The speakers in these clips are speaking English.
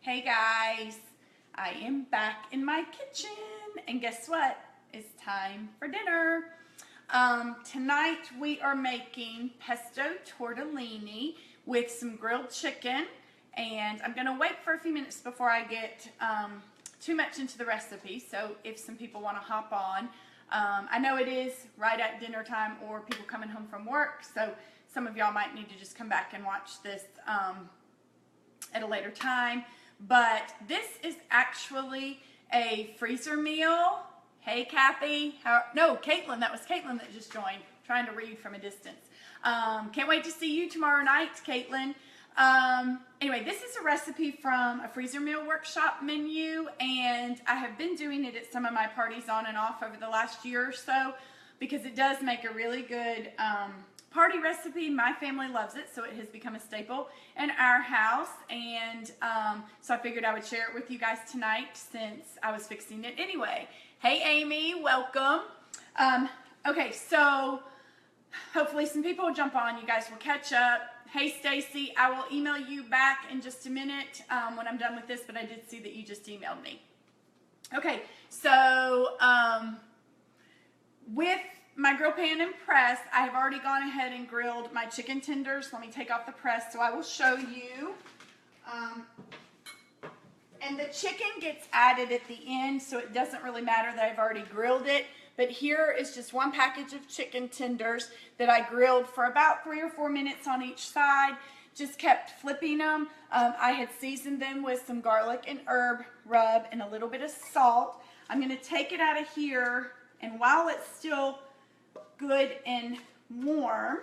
Hey guys, I am back in my kitchen, and guess what? It's time for dinner. Tonight we are making pesto tortellini with some grilled chicken, and I'm going to wait for a few minutes before I get too much into the recipe, so if some people want to hop on. I know it is right at dinner time or people coming home from work, so some of y'all might need to just come back and watch this at a later time. But this is actually a freezer meal. Hey, Kathy. No, Caitlin. That was Caitlin that just joined, trying to read from a distance. Can't wait to see you tomorrow night, Caitlin. Anyway, this is a recipe from a freezer meal workshop menu, and I have been doing it at some of my parties on and off over the last year or so because it does make a really good party recipe. My family loves it, so it has become a staple in our house, and so I figured I would share it with you guys tonight since I was fixing it anyway. Hey Amy, welcome. Okay, so hopefully some people will jump on. You guys will catch up. Hey Stacy, I will email you back in just a minute when I'm done with this, but I did see that you just emailed me. Okay, so with my grill pan and press, I have already gone ahead and grilled my chicken tenders. Let me take off the press so I will show you. And the chicken gets added at the end, so it doesn't really matter that I've already grilled it. But here is just one package of chicken tenders that I grilled for about 3 or 4 minutes on each side. Just kept flipping them. I had seasoned them with some garlic and herb rub and a little bit of salt. I'm going to take it out of here, and while it's still good and warm,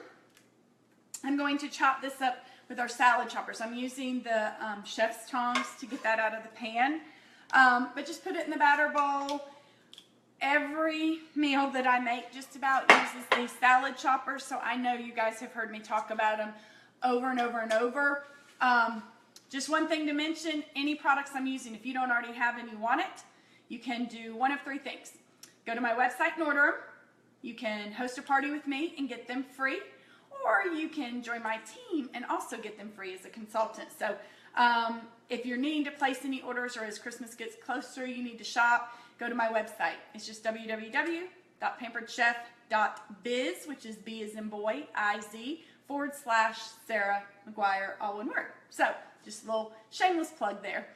I'm going to chop this up with our salad choppers. I'm using the chef's tongs to get that out of the pan, but just put it in the batter bowl. Every meal that I make just about uses these salad choppers, so I know you guys have heard me talk about them over and over and over. Just one thing to mention, any products I'm using, if you don't already have and you want it, you can do one of 3 things. Go to my website and order them. You can host a party with me and get them free, or you can join my team and also get them free as a consultant. So if you're needing to place any orders, or as Christmas gets closer you need to shop, go to my website. It's just www.pamperedchef.biz, which is B as in boy, I-Z, / Sarah McGuire, all one word. So just a little shameless plug there.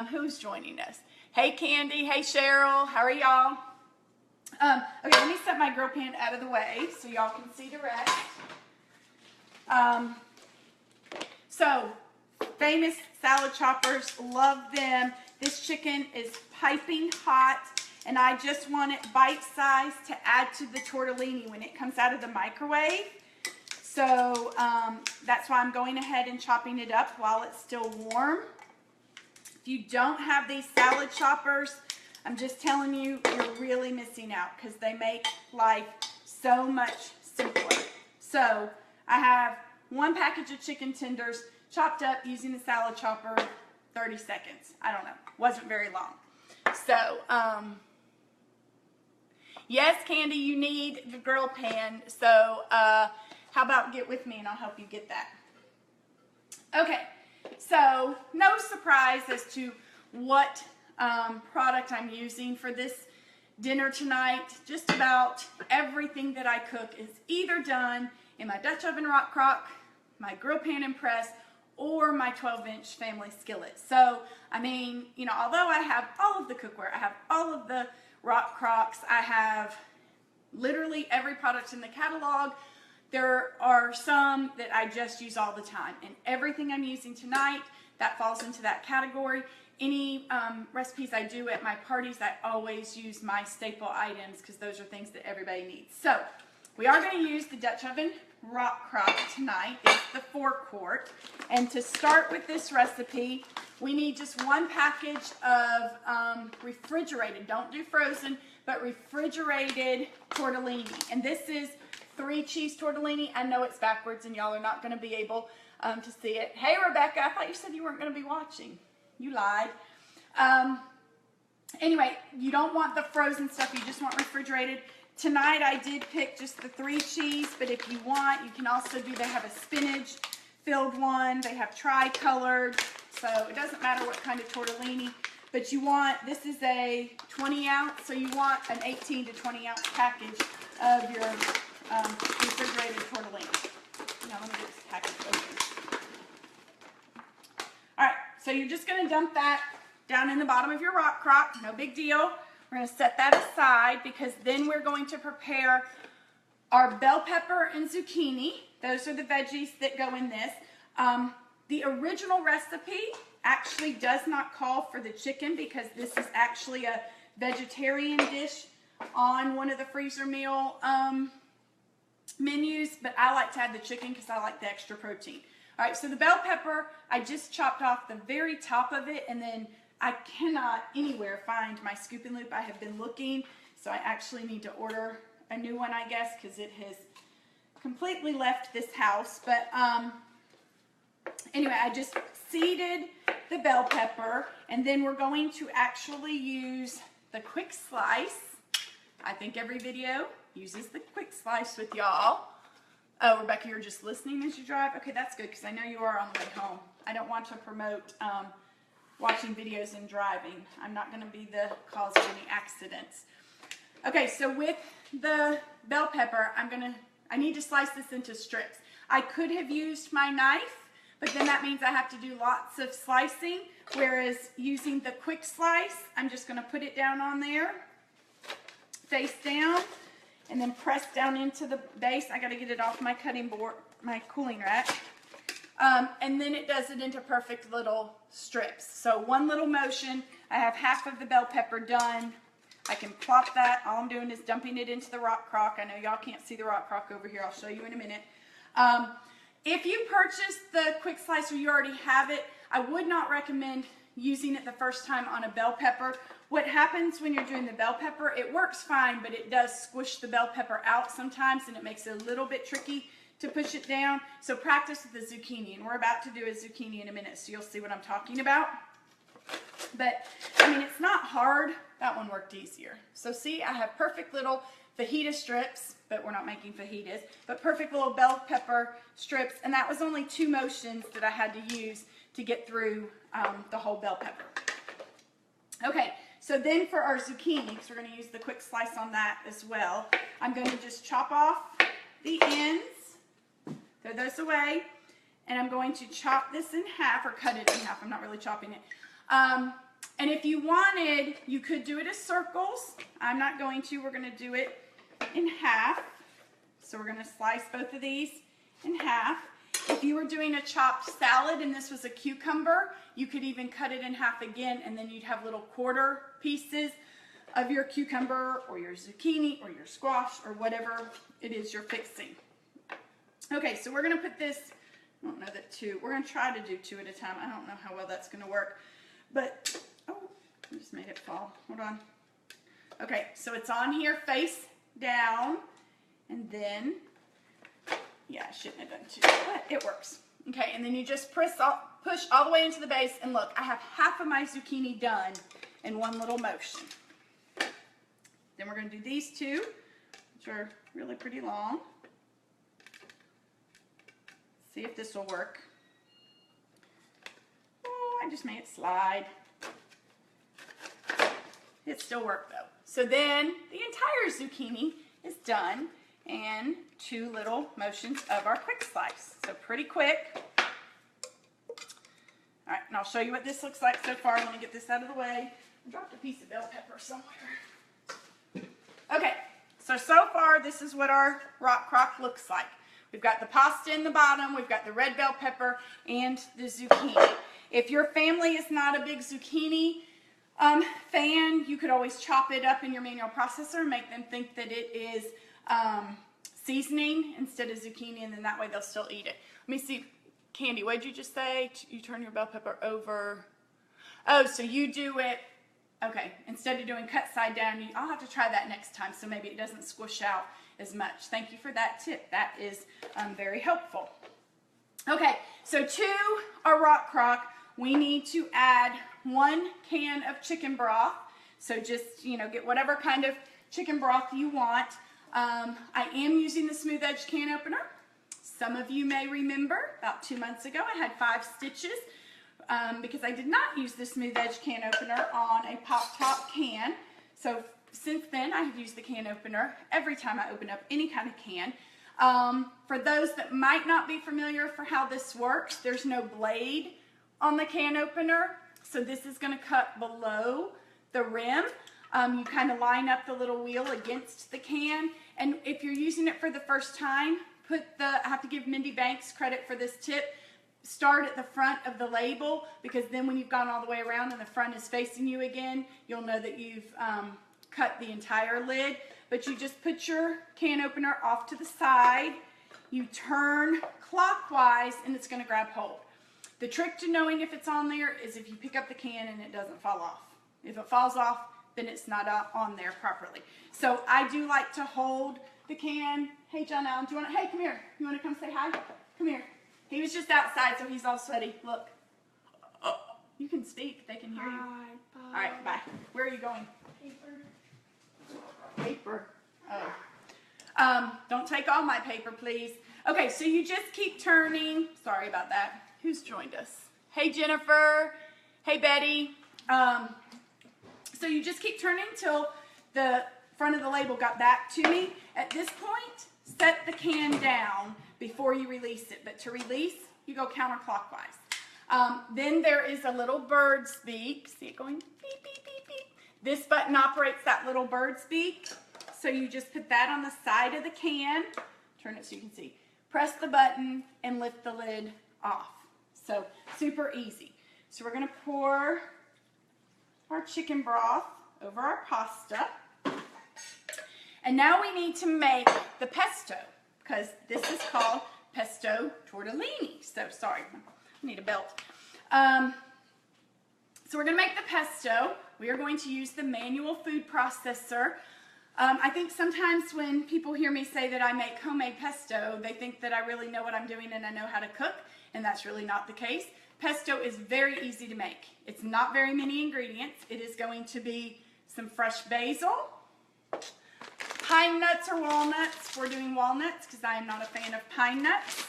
Who's joining us? Hey Candy, hey Cheryl, how are y'all? Okay, let me set my grill pan out of the way so y'all can see the rest. So, famous salad choppers, love them. This chicken is piping hot, and I just want it bite-sized to add to the tortellini when it comes out of the microwave. So, that's why I'm going ahead and chopping it up while it's still warm. If you don't have these salad choppers, I'm just telling you, you're really missing out because they make life so much simpler. So I have one package of chicken tenders chopped up using the salad chopper, 30 seconds. I don't know, wasn't very long. So, yes, Candy, you need the grill pan. So how about get with me and I'll help you get that. Okay, so no surprise as to what product I'm using for this dinner tonight. Just about everything that I cook is either done in my Dutch oven rock crock, my grill pan and press, or my 12-inch family skillet. So, I mean, you know, although I have all of the cookware, I have all of the rock crocks, I have literally every product in the catalog, there are some that I just use all the time. And everything I'm using tonight, that falls into that category. Any recipes I do at my parties, I always use my staple items because those are things that everybody needs. So we are going to use the Dutch oven rock crock tonight. It's the 4-quart. And to start with this recipe, we need just one package of refrigerated, don't do frozen, but refrigerated tortellini. And this is 3 cheese tortellini. I know it's backwards and y'all are not going to be able to see it. Hey Rebecca, I thought you said you weren't going to be watching. You lied. Anyway, you don't want the frozen stuff. You just want refrigerated. Tonight I did pick just the 3 cheese, but if you want, you can also do, they have a spinach filled one. They have tri-colored. So it doesn't matter what kind of tortellini, but you want, this is a 20 ounce, so you want an 18 to 20 ounce package of your refrigerated tortellini. Now let me get this package open. All right, so you're just going to dump that down in the bottom of your rock crock. No big deal. We're going to set that aside because then we're going to prepare our bell pepper and zucchini. Those are the veggies that go in this. The original recipe actually does not call for the chicken because this is actually a vegetarian dish on one of the freezer meal menus, but I like to add the chicken because I like the extra protein. All right, so the bell pepper, I just chopped off the very top of it, and then I cannot anywhere find my scoop and loop. I have been looking, so I actually need to order a new one, I guess, because it has completely left this house. But anyway, I just seeded the bell pepper, and then we're going to actually use the quick slice. I think every video uses the quick slice with y'all. Oh, Rebecca, you're just listening as you drive? Okay, that's good, because I know you are on the way home. I don't want to promote watching videos and driving. I'm not going to be the cause of any accidents. Okay, so with the bell pepper, I need to slice this into strips. I could have used my knife, but then that means I have to do lots of slicing, whereas using the quick slice, I'm just going to put it down on there, face down, and then press down into the base. I got to get it off my cutting board, my cooling rack. And then it does it into perfect little strips. So one little motion, I have half of the bell pepper done. I can plop that. All I'm doing is dumping it into the rock crock. I know y'all can't see the rock crock over here. I'll show you in a minute. If you purchase the quick slice or you already have it, I would not recommend using it the first time on a bell pepper. What happens when you're doing the bell pepper, it works fine, but it does squish the bell pepper out sometimes, and it makes it a little bit tricky to push it down. So practice with the zucchini, and we're about to do a zucchini in a minute, so you'll see what I'm talking about. But, I mean, it's not hard. That one worked easier. So see, I have perfect little fajita strips, but we're not making fajitas, but perfect little bell pepper strips, and that was only 2 motions that I had to use to get through the whole bell pepper. Okay, so then for our zucchini, because we're going to use the quick slice on that as well, I'm going to just chop off the ends, throw those away, and I'm going to chop this in half, or cut it in half. I'm not really chopping it. And if you wanted, you could do it as circles. I'm not going to. We're going to do it in half. So we're going to slice both of these in half. If you were doing a chopped salad and this was a cucumber, you could even cut it in half again, and then you'd have little quarter pieces of your cucumber or your zucchini or your squash or whatever it is you're fixing. Okay, so we're going to put this, I don't know that 2, we're going to try to do 2 at a time. I don't know how well that's going to work, but, oh, I just made it fall. Hold on. Okay, so it's on here face down, and then, yeah, I shouldn't have done 2, but it works. Okay, and then you just push all the way into the base, and look, I have half of my zucchini done in one little motion. Then we're going to do these 2, which are really pretty long. See if this will work. Oh, I just made it slide. It still worked though. So then the entire zucchini is done in 2 little motions of our quick slice. So pretty quick. All right, and I'll show you what this looks like so far. Let me get this out of the way. I dropped a piece of bell pepper somewhere. Okay, so far this is what our rock crock looks like. We've got the pasta in the bottom, we've got the red bell pepper, and the zucchini. If your family is not a big zucchini fan, you could always chop it up in your manual processor and make them think that it is seasoning instead of zucchini, and then that way they'll still eat it. Let me see, Candy, what did you just say? You turn your bell pepper over. Oh, so you do it, okay, instead of doing cut side down, I'll have to try that next time so maybe it doesn't squish out as much. Thank you for that tip. That is very helpful. Okay, so to our rock crock, we need to add 1 can of chicken broth. So just, get whatever kind of chicken broth you want. I am using the smooth edge can opener. Some of you may remember about 2 months ago I had 5 stitches because I did not use the smooth edge can opener on a pop top can. So since then I have used the can opener every time I open up any kind of can. For those that might not be familiar for how this works, there's no blade on the can opener. So this is going to cut below the rim. You kind of line up the little wheel against the can. And if you're using it for the first time, I have to give Mindy Banks credit for this tip. Start at the front of the label, because then when you've gone all the way around and the front is facing you again, you'll know that you've cut the entire lid. But you just put your can opener off to the side, you turn clockwise, and it's going to grab hold. The trick to knowing if it's on there is if you pick up the can and it doesn't fall off. If it falls off, then it's not on there properly. So I do like to hold the can. Hey, John Allen, do you want to, hey, come here. You want to come say hi? Come here. He was just outside, so he's all sweaty. Look. You can speak. They can hear you. Bye. All right, bye. Where are you going? Paper. Oh. Don't take all my paper, please. Okay, so you just keep turning. Sorry about that. Who's joined us? Hey, Jennifer. Hey, Betty. So you just keep turning till the front of the label got back to me. At this point, set the can down before you release it. But to release, you go counterclockwise. Then there is a little bird's beak. See it going beep, beep, beep, beep. This button operates that little bird's beak. So you just put that on the side of the can. Turn it so you can see. Press the button and lift the lid off. So super easy. So we're going to pour our chicken broth over our pasta. And now we need to make the pesto, because this is called Pesto Tortellini. So sorry, I need a belt. So we're going to make the pesto. We are going to use the manual food processor. I think sometimes when people hear me say that I make homemade pesto, they think that I really know what I'm doing and I know how to cook, and that's really not the case. Pesto is very easy to make. It's not very many ingredients. It is going to be some fresh basil, pine nuts or walnuts. We're doing walnuts because I am not a fan of pine nuts.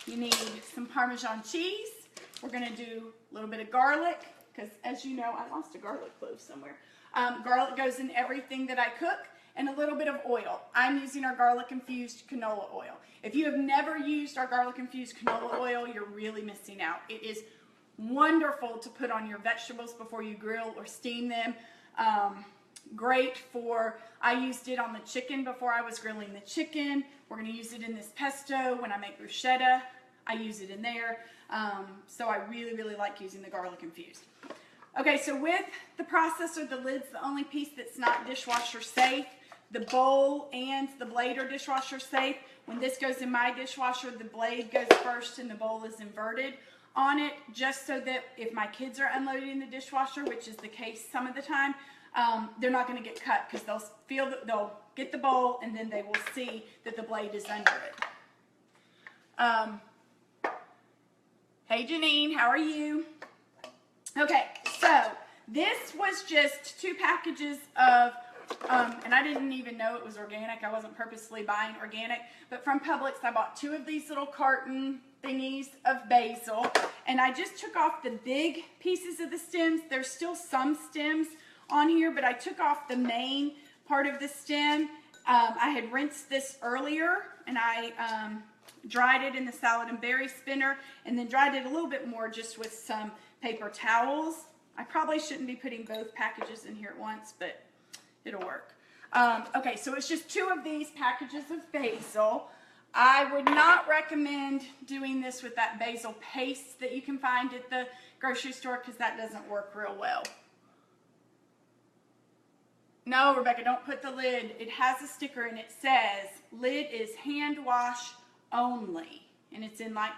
You need some Parmesan cheese. We're going to do a little bit of garlic because, as you know, I lost a garlic clove somewhere. Garlic goes in everything that I cook, and a little bit of oil. I'm using our garlic-infused canola oil. If you have never used our garlic-infused canola oil, you're really missing out. It is wonderful to put on your vegetables before you grill or steam them. Great for, I used it on the chicken before I was grilling the chicken. We're going to use it in this pesto. When I make bruschetta, I use it in there. So I really, really like using the garlic-infused. Okay, so with the processor, the lid's the only piece that's not dishwasher safe. The bowl and the blade are dishwasher safe. When this goes in my dishwasher, the blade goes first and the bowl is inverted on it, just so that if my kids are unloading the dishwasher, which is the case some of the time, they're not going to get cut, because they'll get the bowl and then they will see that the blade is under it. Hey Janine, how are you? Okay, so this was just 2 packages of, and I didn't even know it was organic. I wasn't purposely buying organic, but from Publix I bought 2 of these little carton thingies of basil, and I just took off the big pieces of the stems. There's still some stems on here, but I took off the main part of the stem. I had rinsed this earlier, and I dried it in the salad and berry spinner, and then dried it a little bit more just with some paper towels. I probably shouldn't be putting both packages in here at once, but it'll work. Okay, so it's just 2 of these packages of basil. I would not recommend doing this with that basil paste that you can find at the grocery store, because that doesn't work real well. No, Rebecca, don't put the lid. It has a sticker and it says, lid is hand wash only. And it's in like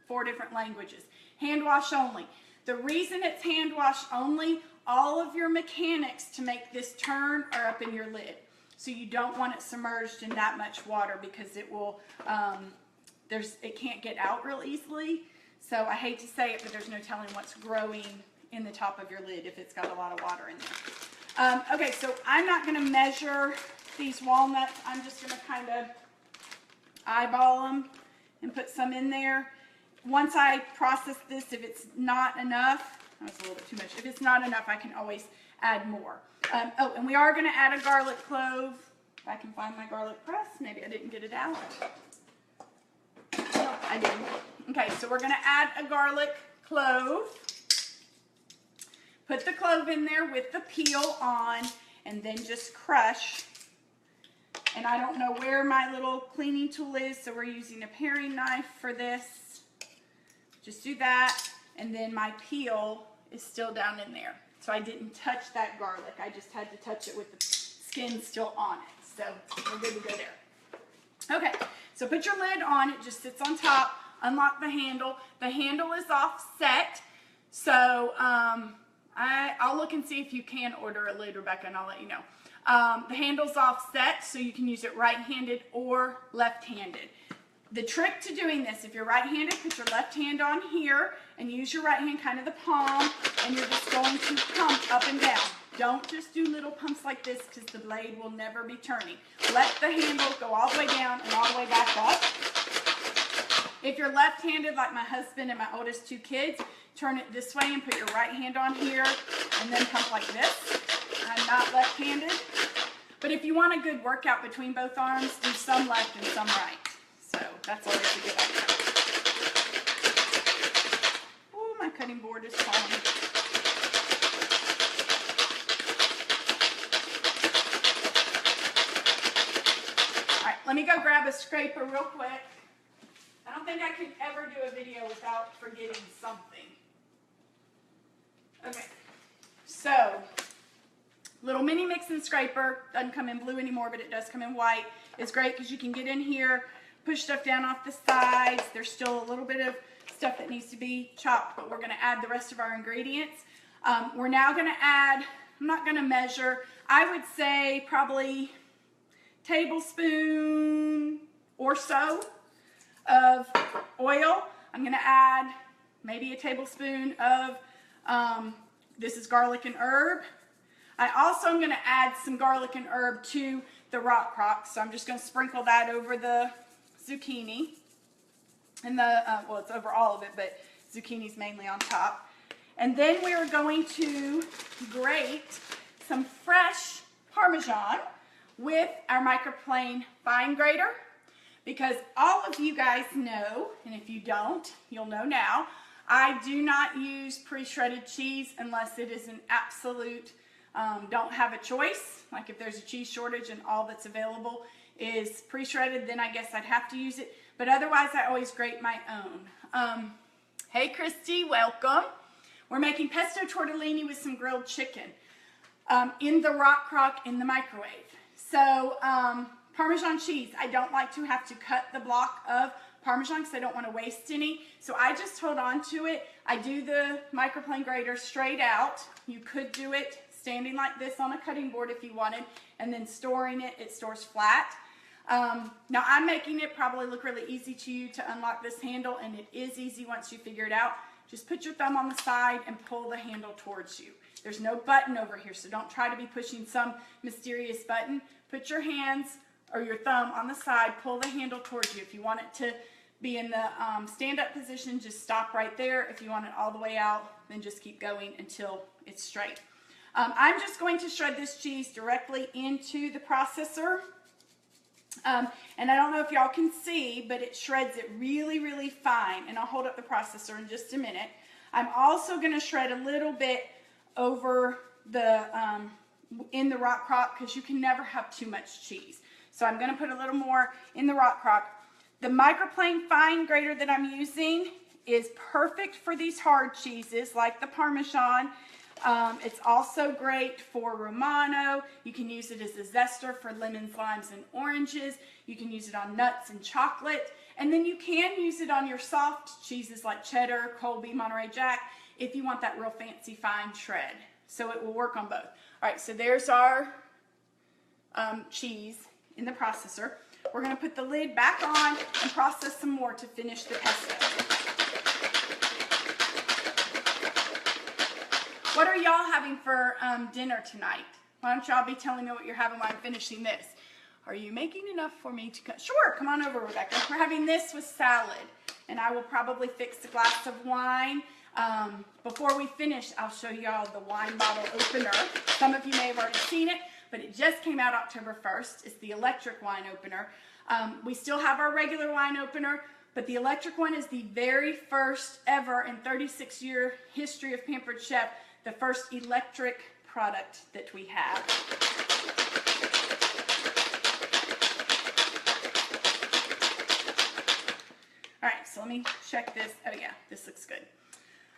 4 different languages. Hand wash only. The reason it's hand wash only, all of your mechanics to make this turn are up in your lid. So you don't want it submerged in that much water, because it will, it can't get out real easily. So I hate to say it, but there's no telling what's growing in the top of your lid if it's got a lot of water in there. Okay, so I'm not going to measure these walnuts. I'm just going to kind of eyeball them and put some in there. once I process this, if it's not enough, that was a little bit too much. If it's not enough, I can always add more. Oh, and we are going to add a garlic clove. If I can find my garlic press. Maybe I didn't get it out. No, I didn't. Okay, so we're going to add a garlic clove. Put the clove in there with the peel on, and then just crush. And I don't know where my little cleaning tool is, so we're using a paring knife for this. Just do that, and then my peel is still down in there. So I didn't touch that garlic. I just had to touch it with the skin still on it. So we're good to go there. Okay, so put your lid on. It just sits on top. Unlock the handle. The handle is offset. So I'll look and see if you can order a lid, Rebecca, and I'll let you know. The handle's offset, so you can use it right-handed or left-handed. The trick to doing this, if you're right-handed, put your left hand on here and use your right hand, kind of the palm, and you're just going to pump up and down. Don't just do little pumps like this because the blade will never be turning. Let the handle go all the way down and all the way back up. If you're left-handed like my husband and my oldest 2 kids, turn it this way and put your right hand on here and then pump like this. I'm not left-handed. But if you want a good workout between both arms, do some left and some right. So that's always a good idea. Oh, my cutting board is falling. All right, let me go grab a scraper real quick. I don't think I could ever do a video without forgetting something. Okay, so little mini mixing scraper. Doesn't come in blue anymore, but it does come in white. It's great because you can get in here, push stuff down off the sides. There's still a little bit of stuff that needs to be chopped, but we're going to add the rest of our ingredients. We're now going to add, I'm not going to measure, I would say probably tablespoon or so of oil. I'm going to add maybe a tablespoon of, this is garlic and herb. I also am going to add some garlic and herb to the rock crock, so I'm just going to sprinkle that over the zucchini. And the, well, it's over all of it, but zucchini's mainly on top. And then we are going to grate some fresh Parmesan with our microplane fine grater, because all of you guys know, and if you don't, you'll know now, I do not use pre-shredded cheese unless it is an absolute don't have a choice. Like if there's a cheese shortage and all that's available is pre-shredded, then I guess I'd have to use it. But otherwise, I always grate my own. Hey, Christy, welcome. We're making pesto tortellini with some grilled chicken in the rock crock in the microwave. So Parmesan cheese, I don't like to have to cut the block of Parmesan because I don't want to waste any. So I just hold on to it. I do the microplane grater straight out. You could do it standing like this on a cutting board if you wanted, and then storing it, it stores flat. Now I'm making it probably look really easy to you to unlock this handle, and it is easy once you figure it out. Just put your thumb on the side and pull the handle towards you. There's no button over here, so don't try to be pushing some mysterious button. Put your hands or your thumb on the side, pull the handle towards you. If you want it to be in the stand-up position, just stop right there. If you want it all the way out, then just keep going until it's straight. I'm just going to shred this cheese directly into the processor. And I don't know if y'all can see, but it shreds it really, really fine. And I'll hold up the processor in just a minute. I'm also going to shred a little bit over the, in the rock crock, because you can never have too much cheese. So I'm going to put a little more in the rock crock. The microplane fine grater that I'm using is perfect for these hard cheeses like the Parmesan. It's also great for Romano. You can use it as a zester for lemons, limes, and oranges. You can use it on nuts and chocolate. And then you can use it on your soft cheeses like cheddar, Colby, Monterey Jack, if you want that real fancy fine shred. So it will work on both. All right, so there's our cheese in the processor. We're going to put the lid back on and process some more to finish the pesto. What are y'all having for dinner tonight? Why don't y'all be telling me what you're having while I'm finishing this? Are you making enough for me to cut? Sure, come on over, Rebecca. We're having this with salad. and I will probably fix a glass of wine. Before we finish, I'll show y'all the wine bottle opener. Some of you may have already seen it, but it just came out October 1st. It's the electric wine opener. We still have our regular wine opener, but the electric one is the very first ever in 36-year history of Pampered Chef, the first electric product that we have. All right, so let me check this. Oh yeah, this looks good.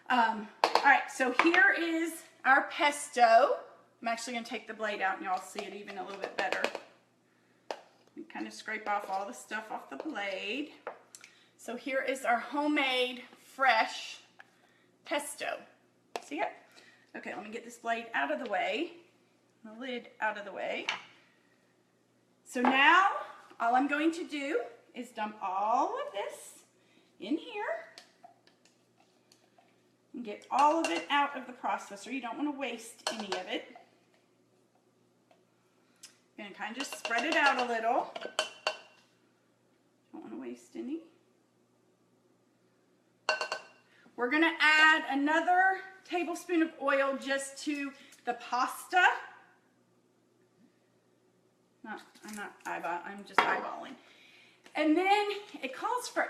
All right, so here is our pesto. I'm actually going to take the blade out and y'all see it even a little bit better. And kind of scrape off all the stuff off the blade. So here is our homemade, fresh pesto. See it? Okay, let me get this blade out of the way. The lid out of the way. So now, all I'm going to do is dump all of this in here. And get all of it out of the processor. You don't want to waste any of it. You're going to kind of just spread it out a little. Don't want to waste any. We're going to add another tablespoon of oil just to the pasta. I'm just eyeballing. And then it calls for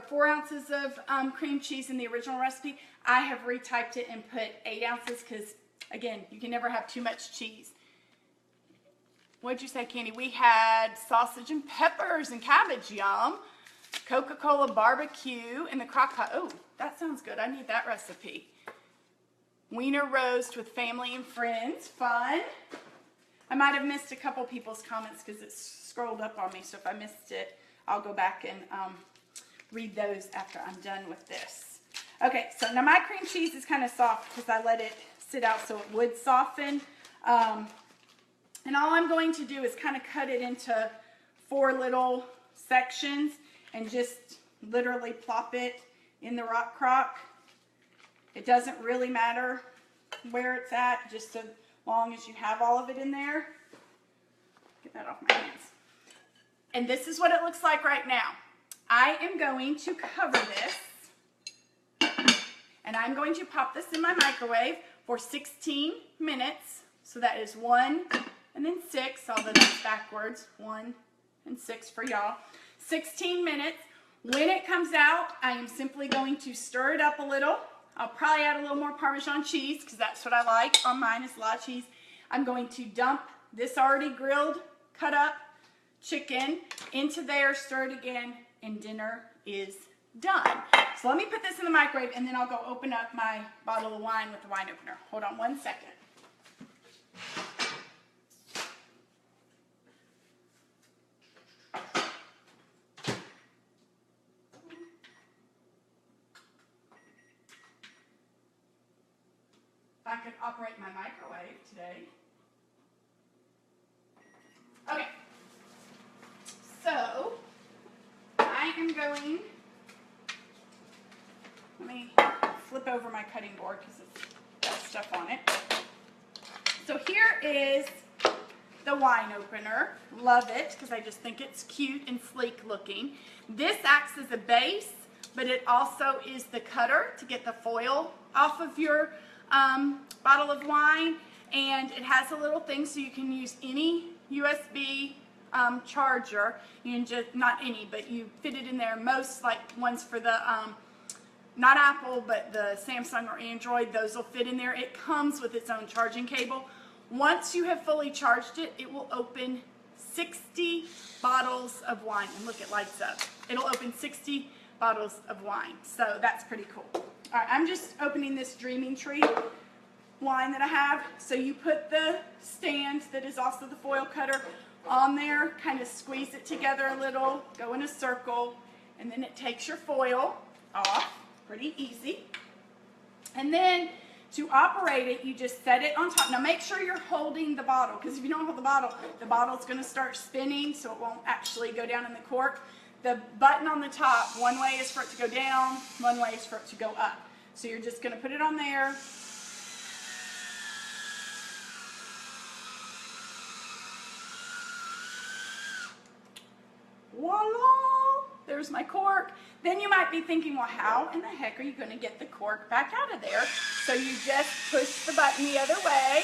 4 ounces of cream cheese in the original recipe. I have retyped it and put 8 ounces because, again, you can never have too much cheese. What'd you say, Candy? We had sausage and peppers and cabbage, yum. Coca-Cola barbecue in the crock pot. Oh, that sounds good. I need that recipe. Wiener roast with family and friends. Fun. I might have missed a couple people's comments because it's scrolled up on me, so if I missed it, I'll go back and read those after I'm done with this. Okay, so now my cream cheese is kind of soft because I let it sit out so it would soften. And all I'm going to do is kind of cut it into 4 little sections and just literally plop it in the rock crock. It doesn't really matter where it's at, just so long as you have all of it in there. Get that off my hands. And this is what it looks like right now. I am going to cover this, and I'm going to pop this in my microwave for 16 minutes. So that is 1 and then 6, although that's backwards. 1 and 6 for y'all. 16 minutes. When it comes out, I am simply going to stir it up a little. I'll probably add a little more Parmesan cheese because that's what I like on mine is a lot of cheese. I'm going to dump this already grilled, cut up chicken into there, stir it again, and dinner is done. So let me put this in the microwave and then I'll go open up my bottle of wine with the wine opener. Hold on 1 second. I could operate my microwave today. Okay, so I am going, let me flip over my cutting board because it's got stuff on it. So here is the wine opener. Love it because I just think it's cute and sleek looking. This acts as a base, but it also is the cutter to get the foil off of your bottle of wine, and it has a little thing so you can use any USB charger. You can just, not any, but you fit it in there. Most like ones for the not Apple, but the Samsung or Android, those will fit in there. It comes with its own charging cable. Once you have fully charged it, it will open 60 bottles of wine. And look, it lights up. It'll open 60 bottles of wine. So that's pretty cool. All right, I'm just opening this Dreaming Tree wine that I have. So you put the stand that is also the foil cutter on there, kind of squeeze it together a little, go in a circle, and then it takes your foil off. Pretty easy. And then to operate it, you just set it on top. Now make sure you're holding the bottle, because if you don't hold the bottle's going to start spinning, so it won't actually go down in the cork. The button on the top, one way is for it to go down, one way is for it to go up. So you're just going to put it on there. Voila! There's my cork. Then you might be thinking, well, how in the heck are you going to get the cork back out of there? So you just push the button the other way.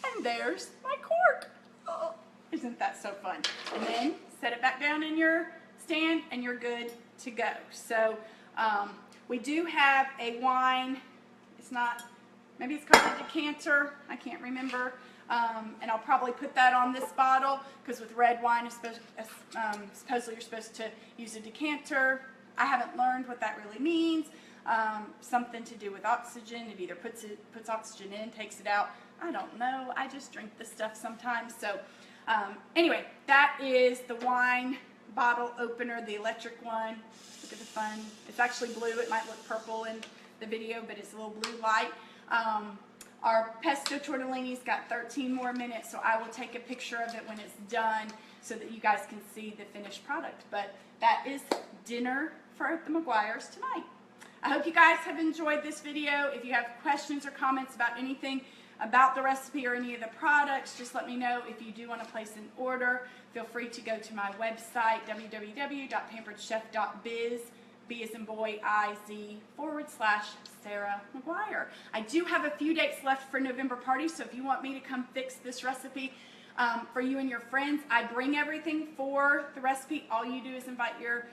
And there's my cork. Oh, isn't that so fun? And then set it back down in your stand and you're good to go. So we do have a wine. It's not, maybe it's called a decanter. I can't remember. And I'll probably put that on this bottle because with red wine, supposedly you're supposed to use a decanter. I haven't learned what that really means. Something to do with oxygen. It either puts oxygen in, takes it out. I don't know. I just drink this stuff sometimes. So anyway, that is the wine bottle opener, the electric one. Look at the fun. It's actually blue. It might look purple in the video, but it's a little blue light. Our pesto tortellini's got 13 more minutes, so I will take a picture of it when it's done so that you guys can see the finished product. But that is dinner for the McGuires tonight. I hope you guys have enjoyed this video. If you have questions or comments about anything about the recipe or any of the products, just let me know. If you do want to place an order, feel free to go to my website, www.pamperedchef.biz. B as in boy, I-Z / Sarah McGuire. I do have a few dates left for November party, so if you want me to come fix this recipe for you and your friends, I bring everything for the recipe. All you do is invite your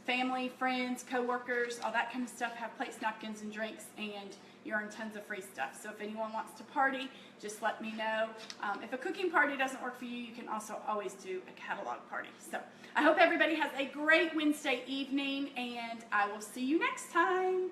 family, friends, co-workers, all that kind of stuff, have plates, napkins, and drinks, and you earn tons of free stuff. So if anyone wants to party, just let me know. If a cooking party doesn't work for you, you can also always do a catalog party. So I hope everybody has a great Wednesday evening, and I will see you next time.